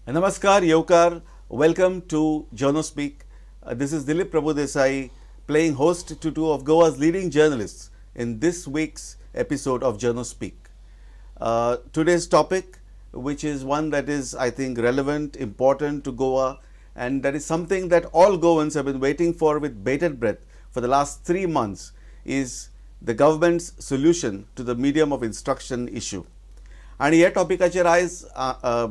Namaskar, Yokar. Welcome to Journal Speak. This is Dilip Prabhudesai playing host to two of Goa's leading journalists in this week's episode of Journal Speak. Today's topic, which is one that is, I think, relevant, important to Goa, and that is something that all Goans have been waiting for with bated breath for the last 3 months, is the government's solution to the medium of instruction issue. आणि ह्या टॉपिकाचेर आयज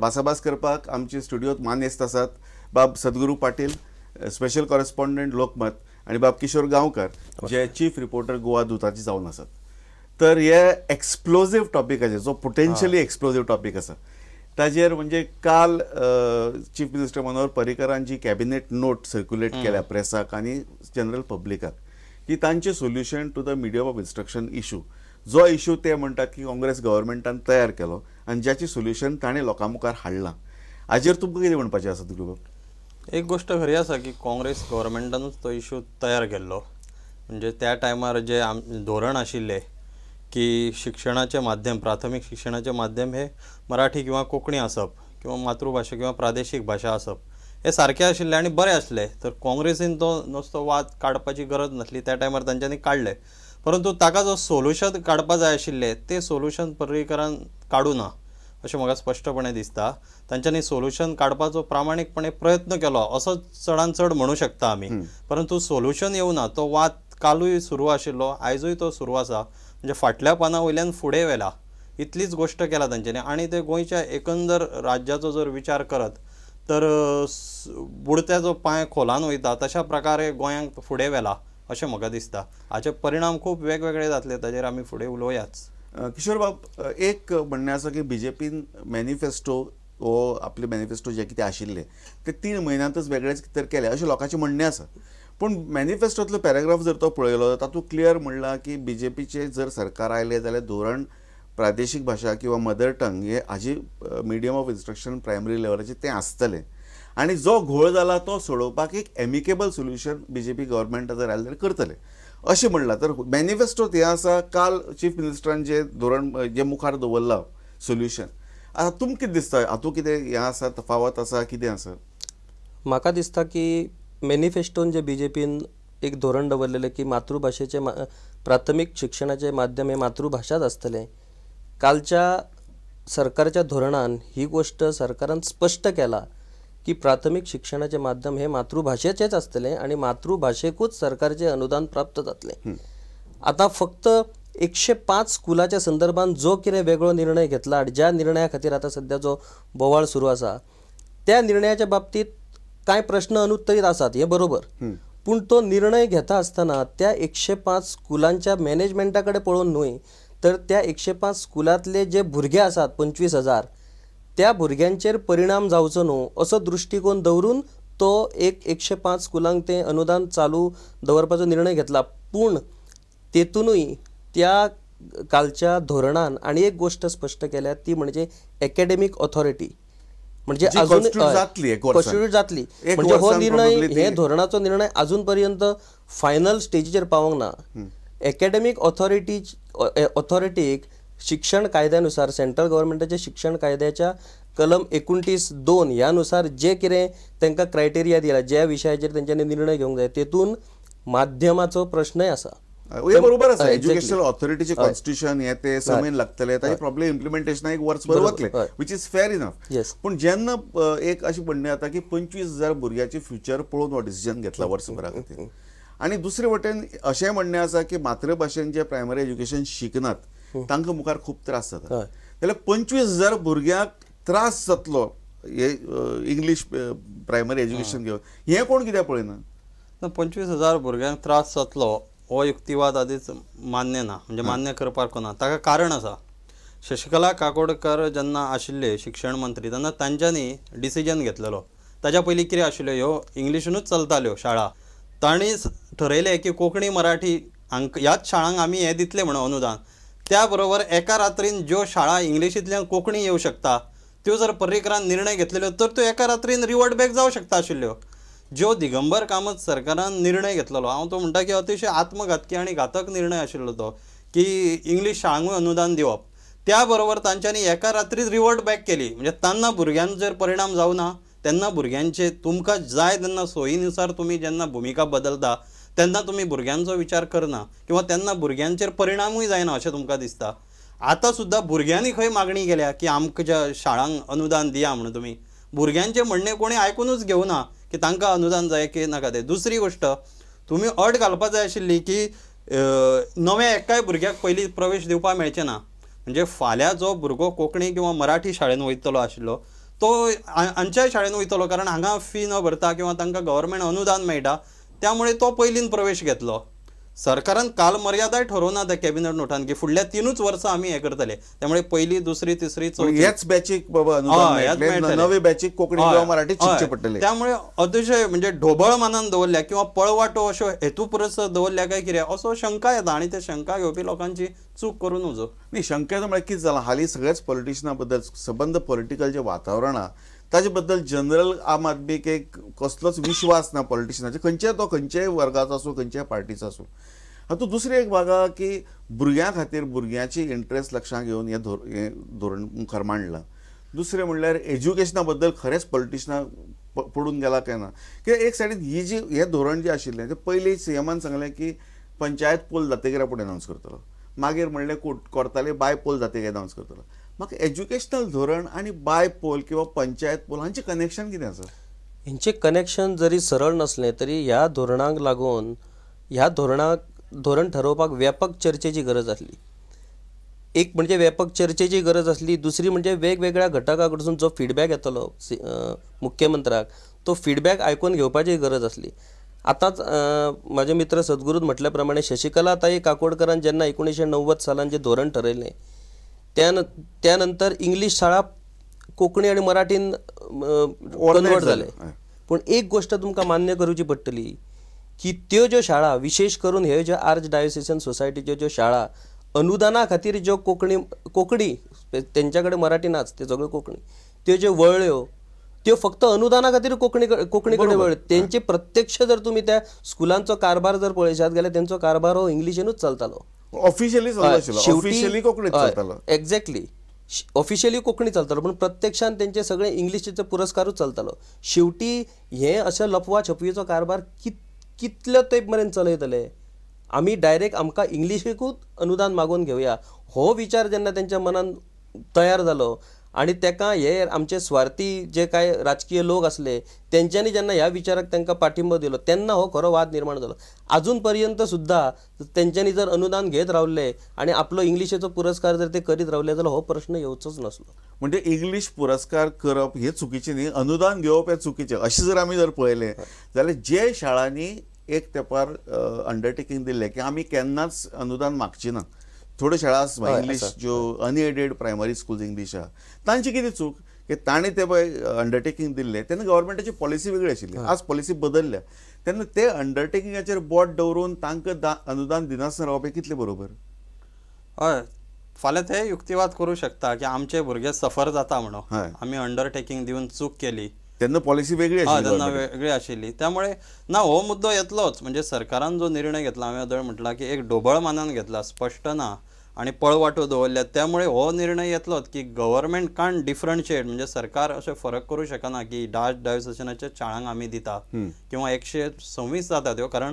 भासाभास करपाक आमचे स्टुडियोत मानेस्त आसात बाब सद्गुरू Patil, special correspondent Lokmat, आणि बाब किशोर गांवकर जे चीफ रिपोर्टर गोवा दुताची जावन आसात. तर हे एक्सप्लोजीव टॉपिकाचेर, जो पोटेन्शियली एक्सप्लोजीव टॉपिक आसा, ताजेर म्हणजे काल चीफ मिनिस्टर मनोहर पर्रीकरान जी कॅबिनेट नोट सर्क्युलेट केल्या प्रेसाक आणि जनरल पब्लिकाक, की तांचे solution to the medium of instruction issue, जो इशू ते म्हणटात की काँग्रेस गव्हर्मेंटान तयार केलो आणि ज्याची सोल्युशन ताणें लोकां मुखार हाडलां, हाजेर तुमकां कितें म्हणपाचें आसा तुका? एक गोष्ट खरी आसा की काँग्रेस गव्हर्मेंटानूच तो इशू तयार केल्लो. म्हणजे त्या टायमार जे धोरण आशिल्ले की शिक्षणाचे माध्यम, प्राथमिक शिक्षणाचे माध्यम हे मराठी किंवा कोंकणी आसप किंवा मातृभाषा किंवा प्रादेशीक भाशा आसप, हे सारके आशिल्ले आणि बरे आसले. तर काँग्रेसीन तो नुसतो वाद काडपाची गरज नासली, त्या टायमार तांच्यांनी काडले. परंतु ताका जो सोल्युशन काडपा जाय आशिल्ले ते सोल्युशन पर्रीकरान काडूं ना अशें म्हाका स्पश्टपणे दिसता. तांच्यांनी सोल्युशन काडपाचो प्रामाणीकपणे प्रयत्न केलो असो चडान चड म्हणू शकता आमी, परंतु सोल्युशन येवना. तो वाद कालूय सुरू आशिल्लो, आयजूय तो सुरू आसा. म्हणजे फाटल्या पाना वयल्यान फुडें व्हेला इतलीच गोष्ट केला तांच्यांनी. आणि ते गोंयच्या एकंदर राज्याचो जर विचार करत तर बुडत्याचो पांय खोलान वयता तशा प्रकारे गोंयांक फुडें व्हेला अशें म्हाका दिसता. हाचे परिणाम खूब वेगवेगळे जातले, ताजेर आमी फुडें उलोवयाच. किशोर बाब, एक म्हणणें आसा की बीजेपीन मॅनिफेस्टो वो आपले मॅनिफेस्टो जे कितें आशिल्ले ते 3 म्हयन्यांतच वेगळेच कितें केले अशें लोकांचें म्हणणें आसा. पूण मॅनिफेस्टोतलो पॅराग्राफ जर तो पळयलो तातूंत क्लियर म्हणलां की बीजेपीचे जर सरकार आयलें जाल्यार धोरण प्रादेशीक भाशा किंवा मदर टंग हे हाजी मिडियम ऑफ इन्स्ट्रक्शन प्रायमरी लेवलाचेर तें आसतलें, आणि जो घोळ जाला तो सोडोवपाक एक एमिकेबल सोल्युशन बीजेपी गव्हर्मेंट जर आयलें जाल्यार करतले अशें म्हणलां. तर मॅनिफेस्टोत हें आसा, काल चीफ मिनिस्टरान जे धोरण जे मुखार दवरलां सोल्युशन, आतां तुमकां कितें दिसता, हातूंत कितें हें आसा, तफावत आसा, कितें आसा? म्हाका दिसता की मॅनिफेस्टोन जे बीजेपीन एक धोरण दवरलेलें की मातृभाशेचे प्राथमीक शिक्षणाचे माध्यम हे मातृभाशाच आसतलें. कालच्या सरकारच्या धोरणान ही गोष्ट सरकारान स्पश्ट केला की प्राथमिक शिक्षणाचे माध्यम हे मातृभाशेचेच आसतलें आणि मातृभाशेकूच सरकारचे अनुदान प्राप्त जातलें. आता फक्त 105 स्कुलाच्या संदर्भात जो कितें वेगळो निर्णय घेतला, ज्या निर्णया खातीर आता सध्या जो बोवाळ सुरू आसा, त्या निर्णयाच्या बाबतीत कांय प्रश्न अनुत्तरीत आसात, हे बरोबर. पूण तो निर्णय घेता आसतना त्या 105 स्कुलांच्या मॅनेजमेंटा कडेन पळोवन न्हय, तर त्या 105 स्कुलांतले जे भुरगे आसात 25,000, त्या भुरग्यांचेर परिणाम जावचो न्हू असो दृश्टिकोन दवरून तो 105 स्कुलांक ते अनुदान चालू दवरपाचो निर्णय घेतला. पूण तेतूनय त्या कालच्या धोरणान आनी एक गोष्ट स्पश्ट केल्या, ती म्हणजे एकेडेमीक ऑथॉरिटी, म्हणजे अजून कॉन्स्टिट्यूट जातली. म्हणजे हो निर्णय, हे धोरणाचो निर्णय अजून पर्यंत फायनल स्टेजीचेर पावूंक ना. एकेडेमीक ऑथॉरिटीक शिक्षण कायद्यानुसार, सेंट्रल गव्हर्मेंटाच्या शिक्षण कायद्याच्या कलम 29(2) ह्यानुसार जे कितें तांकां क्रायटेरिया दिला, ज्या विशयाचेर तांच्यांनी निर्णय घेवंक जाय, तेतून माध्यमाचो प्रश्नय आसा. बरोबर आसा. एज्युकेशनल ऑथॉरिटीचे कॉन्स्टिट्यूशन हे ते समेन लागतले, ताचे प्रॉब्लेम इम्प्लिमेंटेशनाक एक वर्सभर वतले, विच इज फेअर इनफ. पूण जेन्ना एक अशी म्हणणी जाता की 25,000 भुरग्याचे फ्युचर पळोवन हो डिसिजन घेतला वर्सभरा खातीर, आणि दुसरे वटेन अशें म्हणणें आसा की मातृभाशेन जे प्रायमरी एज्युकेशन शिकनात तांकां मुखार खूब त्रास जाता, जाल्यार 25,000 भुरग्यांक त्रास जातलो हे इंग्लीश प्रायमरी एज्युकेशन घेवन, हें कोण कित्याक पळयना? 25,000 भुरग्यांक त्रास जातलो हो युक्तिवाद आदींच मान्य ना, म्हणजे मान्य करपाक ना. ताका कारण आसा. शशिकला काकोडकर जेन्ना आशिल्ले शिक्षण मंत्री तेन्ना तांच्यांनी डिसिजन घेतलेलो. ताच्या पयलीं कितें आशिल्ल्यो, ह्यो इंग्लिशूनच चलताल्यो शाळा. तांणी ठरयलें की कोंकणी मराठी ह्याच शाळांक आमी हें दितलें म्हणून अनुदान. त्या बरोबर एका रात्रीन ज्यो शाळा इंग्लिशींतल्यान कोंकणी येवं शकता त्यो जर पर्रीकरान निर्णय घेतलेल्यो तर त्यो एका रात्रीन रिवर्ट बॅक जावं शकता आशिल्ल्यो. ज्यो दिगंबर कामत सरकारान निर्णय घेतलेलो, हांव तो म्हणटा की अतिशय आत्मघातकी आनी घातक निर्णय आशिल्लो तो, की इंग्लीश शाळांकूय अनुदान दिवप. त्या बरोबर तांच्यांनी एका रात्रीच रिवर्ट बॅक केली. म्हणजे तेन्ना भुरग्यांचेर परिणाम जावना, तेन्ना भुरग्यांचे तुमकां जाय तेन्ना सोयीनुसार तुम्ही जेन्ना भुमिका बदलता तेन्ना तुम्ही भुरग्यांचो विचार करना किंवा तेन्ना भुरग्यांचेर परिणामूय जायना अशें तुमकां दिसता. आतां सुद्दां भुरग्यांनी खंय मागणी केल्या की आमच्या शाळांक अनुदान दिया म्हणून. तुमी भुरग्यांचे म्हणणें कोणी आयकूनच घेवना की तांकां अनुदान जाय की नाका तें. दुसरी गोश्ट, तुमी अट घालपाक जाय आशिल्ली की नव्या एकाय भुरग्याक पयलीं प्रवेश दिवपाक मेळचें ना. म्हणजे फाल्यां जो भुरगो कोंकणी किंवा मराठी शाळेन वयतलो आशिल्लो तो हांच्याय शाळेन वयतलो, कारण हांगा फी न भरता किंवा तांकां गव्हर्मेंट अनुदान मेळटा, त्यामुळे तो पयलीन प्रवेश घेतलो. सरकारान काल मर्यादाय ठरोवना त्या कॅबिनेट नोटान की फुडल्या 3 वर्सां आमी हें करतले. त्यामुळे पहिली, दुसरी, तिसरी, चौथी ह्याच बॅचीक बाबा अनुदान मेळटलें, नवे बॅचीक कोंकणी किंवा मराठी शिकचे पडटले. त्यामुळे अतिशय म्हणजे ढोबळ मानान दवरल्या किंवा पळवाटो अश्यो हेतुपुरस दवरल्या काय कितें असो शंका येता. आणि ते शंका घेवपी लोकांची चूक करून नजो. न्ही, शंका येता म्हळ्यार कितें जालां, हालीं सगळ्याच पॉलिटिशना बद्दल सबंद पॉलिटिकल जे वातावरण आहा ताजे बद्दल जनरल आम आदमीक एक कसलोच विश्वास ना पॉलिटिशनाचे, खंयच्याय वर्गाचो आसूं, खंयच्याय पार्टीचो आसूं. हातूंत दुसरी एक भाग आहा की भुरग्यां खातीर भुरग्याची इंट्रस्ट लक्षांत घेवन हें धोरण मुखार मांडलां. दुसरें म्हणल्यार एज्युकेशना बद्दल खरेंच पॉलिटिशनाक पडून गेला काय ना. कित्याक एक सायडीन हें धोरण जें आशिल्लें तें पयलीं सीएमान सांगलें की पंचायत पोल जातकीर आपूण एनावन्स करतलो, मागीर म्हणलें कोर्ताले बाय पोल जातकीर एनावन्स करतलो. म्हाका एज्युकेशनल धोरण आनी बाय पोल किंवा पंचायत पोल हांचें कनेक्शन कितें आसा? हेंचें कनेक्शन जरी सरळ नसलें तरी ह्या धोरणाक लागून ह्या धोरण ठरोवपाक व्यापक चर्चेची गरज आसली. एक म्हणजे व्यापक चर्चेची गरज आसली, दुसरी म्हणजे वेगवेगळ्या घटकां कडसून जो फीडबॅक येतलो मुख्यमंत्र्याक, तो फीडबॅक आयकून घेवपाची गरज आसली. आतांच म्हाजे मित्र सद्गुरून म्हटल्या प्रमाणे शशिकलाताई काकोडकरान जेन्ना 1990 सालान जें धोरण ठरयलें त्या नंतर इंग्लीश शाळा कोंकणी आनी मराठीन कन्वर्ट जाले. पूण एक गोश्ट तुमकां मान्य करूची पडटली की त्यो ज्यो शाळा, विशेष करून ह्यो ज्यो आर्च डायोसिसन सोसायटीच्यो ज्यो शाळा अनुदाना खातीर ज्यो कोंकणी तेंच्या कडेन मराठी नाच, ते सगळ्यो कोंकणी, त्यो ज्यो वळ्ळ्यो त्यो फक्त अनुदाना खातीर कोंकणी कडेन वळ्ळ्यो. तेंचे प्रत्यक्ष जर तुमी त्या स्कुलांचो कारभार जर पळयशात जाल्यार तेंचो कारभार हो इंग्लिशीनूच चलतालो. ऑफिशियली कोंकणीत चलतालो. एक्झॅक्टली, ऑफिशियली कोंकणी चलतालो, पूण प्रत्यक्षान तेंचे सगळे इंग्लिशीचे पुरस्कारूच चलतालो. शेवटी हें अशें लपवा छपवीचो कारभार कितले तेंप मेरेन चलयतले? आमी डायरेक्ट आमकां इंग्लिशीकूच अनुदान मागून घेवया हो विचार जेन्ना तेंच्या मनान तयार जालो आनी तेका हे आमचे स्वार्थी जे कांय राजकीय लोक आसले तेंच्यांनी जेन्ना ह्या विचाराक तांकां पाठिंबो दिलो तेन्ना हो खरो वाद निर्माण जालो. अजून पर्यंत सुद्दां तेंच्यांनी जर अनुदान घेत रावले आनी आपलो इंग्लिशीचो पुरस्कार जर ते करीत रावले जाल्यार हो प्रश्न येवचोच नासलो. म्हणजे इंग्लीश पुरस्कार करप हे चुकीचें न्ही, अनुदान घेवप हें चुकीचें अशें जर आमी जर पळयलें जाल्यार जे शाळांनी एक तेंपार अंडरटेकींग दिल्लें की आमी केन्नाच अनुदान मागची ना, थोड्यो शाळा आसा इंग्लीश ज्यो अनएडेड प्रायमरी स्कूल्स इंग्लीश आहा, तांची कितें चूक की तांणी ते पळय अंडरटेकींग दिल्लें तेन्ना गव्हर्मेंटाची पॉलिसी वेगळी आशिल्ली. आज पॉलिसी बदलल्या तेन्ना ते अंडरटेकिंगाचेर बोट दवरून तांकां अनुदान दिनासतना रावप हें कितलें बरोबर? हय, फाल्यां ते युक्तिवाद करूं शकता की आमचे भुरगे सफर जाता म्हणून आमी अंडरटेकींग दिवन चूक केली, तेन्ना पॉलिसी वेगळी आशिल्ली. तेन्ना वेगळी आशिल्ली. त्यामुळे ना हो मुद्दो येतलोच. म्हणजे सरकारान जो निर्णय घेतला, हांवें आदळ म्हटला की एक ढोबळ मानान घेतला, स्पश्ट ना आणि पळवाटो दवरल्यात. त्यामुळे हो निर्णय येतलोच की गव्हर्मेंट कांट डिफरन्शिएट, म्हणजे सरकार अशें फरक करूं शकना की आर्च डायोसिसनाच्या शाळांक आमी दिता किंवा 126 जाता त्यो, कारण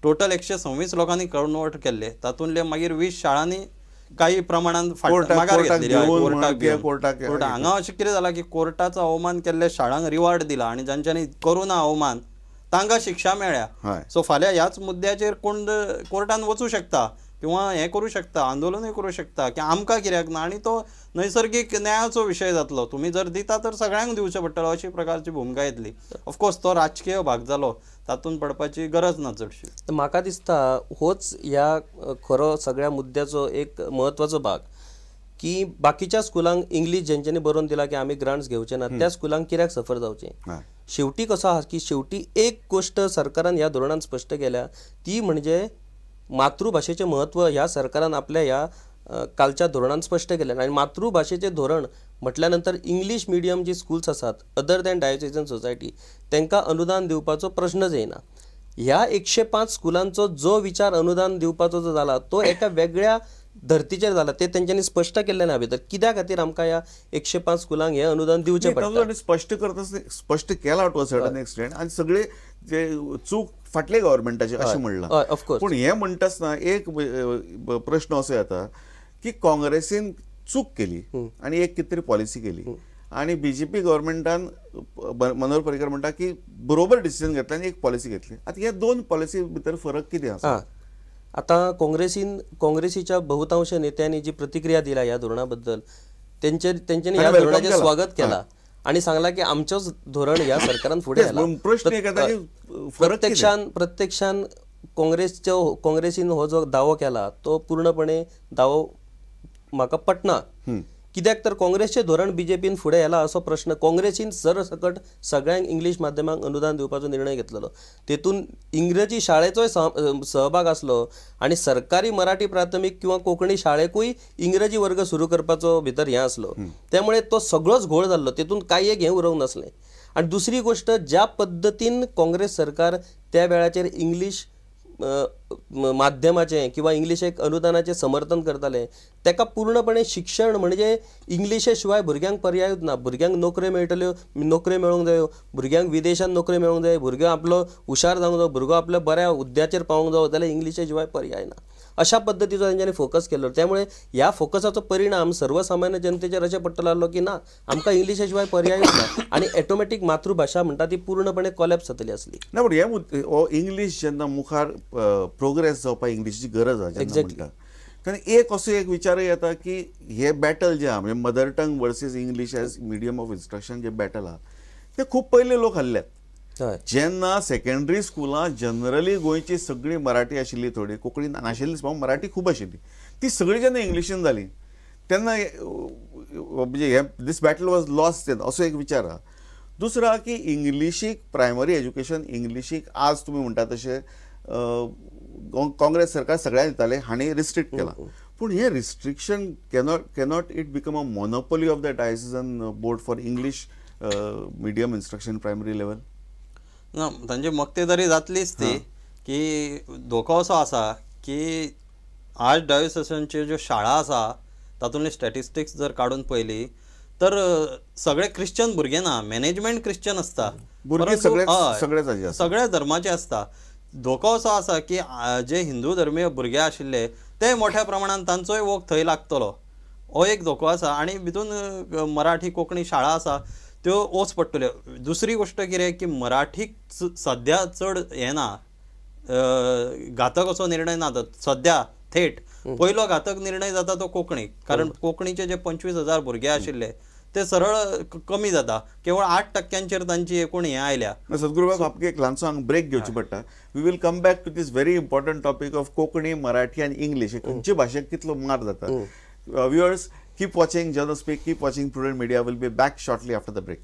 टोटल 126 लोकांनी कन्वर्ट केल्ले, तातूंतले मागीर 20 शाळांनी काही प्रमाणात माघार घेतलेली. हांगा अशें कितें जालां की कोर्टाचो अवमान केल्ल्या शाळांक रिवॉर्ड दिला आणि जांच्यांनी करू ना अवमान तांकां शिक्षा मेळ्ळ्या. सो फाल्यां ह्याच मुद्द्याचेर कोण कोर्टान वचूं शकता किंवा हें करूं शकता, आंदोलनूय करूं शकता की आमकां कित्याक ना, आनी तो नैसर्गीक न्यायाचो विशय जातलो. तुमी जर दिता तर सगळ्यांक दिवचें पडटलो अशी प्रकारची भुमिका येतली. ऑफकोर्स तो राजकीय भाग जालो, तातूंत पडपाची गरज ना चडशी. म्हाका दिसता होच ह्या खरो सगळ्या मुद्द्याचो एक म्हत्वाचो भाग की बाकीच्या स्कुलांक इंग्लीश जेंच्यांनी बरोवन दिला की आमी ग्रांट्स घेवचे ना, त्या स्कुलांक कित्याक सफर जावचें? शेवटी कसो आहा की शेवटी एक गोश्ट सरकारान ह्या धोरणान स्पश्ट केल्या, ती म्हणजे मातृभाशेचें म्हत्व ह्या सरकारान आपल्या ह्या कालच्या धोरणान स्पश्ट केलें. आनी मातृभाशेचें धोरण म्हटल्या नंतर इंग्लीश मिडियम जी स्कूल्स आसात अदर दॅन डायोसिसन सोसायटी तांकां अनुदान दिवपाचो प्रश्नच येना. ह्या 105 स्कुलांचो जो विचार अनुदान दिवपाचो जो जाला तो एका वेगळ्या धर्तीचेर जाला ते तेंच्यांनी स्पश्ट केल्लें ना भितर कित्या खातीर आमकां ह्या 105 स्कुलांक हें अनुदान दिवचें पडटा. स्पष्ट केला टू अ सर्टन एक्सटेंट आनी सगळे जे चूक फाटले गव्हर्मेंटाचे अशें म्हणलां. ऑफकोर्स. पूण हें म्हणटा आसतना एक प्रश्न असो येता की काँग्रेसीन चूक केली आनी एक कितें तरी पॉलिसी केली आनी बीजेपी गव्हर्मेंटान मनोहर पर्रीकर म्हणटा की बरोबर डिसिजन घेतलें आनी एक पॉलिसी घेतली. आतां ह्या दोन पॉलिसी भितर फरक कितें आसा? आता काँग्रेसीच्या बहुतांश नेत्यांनी जी प्रतिक्रिया दिल्या ह्या धोरणा बद्दल तेंच्यांनी ह्या धोरणाचें स्वागत केला आणि सांगला की आमचोच धोरण ह्या सरकारान फुडें प्रत्यक्षान काँग्रेसीन हो जो दावो केला तो पूर्णपणे दावो म्हाका पटना. कित्याक तर काँग्रेसचें धोरण बीजेपीन फुडें येला असो प्रश्न काँग्रेसीन सरसकट सगळ्यांक इंग्लीश माध्यमांक अनुदान दिवपाचो निर्णय घेतलेलो. तेतून इंग्रजी शाळेचोय सहभाग आसलो आणि सरकारी मराठी प्राथमीक किंवा कोंकणी शाळेकूय इंग्रजी वर्ग सुरू करपाचो भितर हें आसलो. त्यामुळे तो सगळोच घोळ जाल्लो. तेतून कांय एक हें उरूंक नासलें. आणि दुसरी गोष्ट ज्या पद्दतीन काँग्रेस सरकार त्या वेळाचेर इंग्लीश माध्यमाचें किंवा इंग्लिशेक अनुदानाचें समर्थन करताले तेका पूर्णपणे शिक्षण म्हणजे इंग्लिशे शिवाय भुरग्यांक पर्यायूच ना. भुरग्यांक नोकऱ्यो मेळटल्यो, नोकऱ्यो मेळूंक जायो, भुरग्यांक विदेशांत नोकऱ्यो मेळूंक जाय, भुरगो आपलो हुशार जावंक जायो, भुरगो आपल्या बऱ्या हुद्द्याचेर पावूंक जायो जाल्यार इंग्लिशे शिवाय पर्याय ना. अशा पद्दतीचो तेंच्यांनी फोकस केलो. त्यामुळे ह्या फोकसाचो परिणाम सर्वसामान्य जनतेचेर अशें पडटलो आसलो की ना आमकां इंग्लिशे शिवाय पर्यायूच ना आनी ऑटोमॅटीक मातृभाशा म्हणटा ती पूर्णपणे कॉलॅप्स जातली आसली. ना पूण हे इंग्लीश जेन्ना मुखार प्रोग्रेस जावपाक इंग्लिशीची गरज आसा जेन्ना म्हणटा तेन्ना एक असो एक विचारय येता की हे बॅटल जे आहा म्हणजे mother tongue versus English as medium of instruction जे बॅटल आहा ते खूब पयले लोक हारल्यात. जेन्ना सेकंडरी स्कुलां जनरली गोंयची सगळी मराठी आशिल्ली, थोडी कोंकणी नाशिल्ली, मराठी खूब आशिल्ली, ती सगळी जेन्ना इंग्लिशीन जाली तेन्ना म्हणजे हे दीस बॅटल वॉज लॉस्ट तेन्ना असो एक विचार आहा. दुसरो आहा की इंग्लिशीक प्रायमरी एज्युकेशन इंग्लिशीक आज तुमी म्हणटा तशें काँग्रेस सरकार सगळ्यांक दितालें, हांणी रिस्ट्रिक्ट केला. पूण हे restriction cannot it become a monopoly of the decision board for English medium instruction primary level? ना, तांची मक्तेदारी जातलीच ती की धोको असो आसा की आज डायोसिसांच्यो ज्यो शाळा आसा तातूंतले स्टॅटिस्टिक्स जर काडून पळयली तर सगळे क्रिश्चन भुरगे ना, मॅनेजमेंट क्रिश्चन आसता, सगळ्या धर्माचे आसता. धोको असो आसा की जे हिंदू धर्मीय भुरगे आशिल्ले ते मोठ्या प्रमाणात तांचोय वोग थंय लागतलो, हो एक धोको आसा. आनी भितून मराठी कोंकणी शाळा आसा त्यो ओस पडटल्यो. दुसरी गोष्ट कितें की मराठीक सद्या चड हें ना, घातक असो निर्णय ना सद्या थेट. पयलो घातक निर्णय जाता तो कोंकणी, कारण कोंकणीचे जे 25,000 भुरगे आशिल्ले ते सरळ कमी जाता, केवळ 8% तांची एकूण हें आयल्या. सद्गुरू आपके एक ल्हानसो हांगा ब्रेक घेवची पडटा. We will come back to this very important topic of Konkani, Marathi आनी इंग्लीश. खंयचे भाशेक कितलो मार जाता. Viewers, keep watching Journal Speak, keep watching Prudent Media. We'll be back shortly after the break.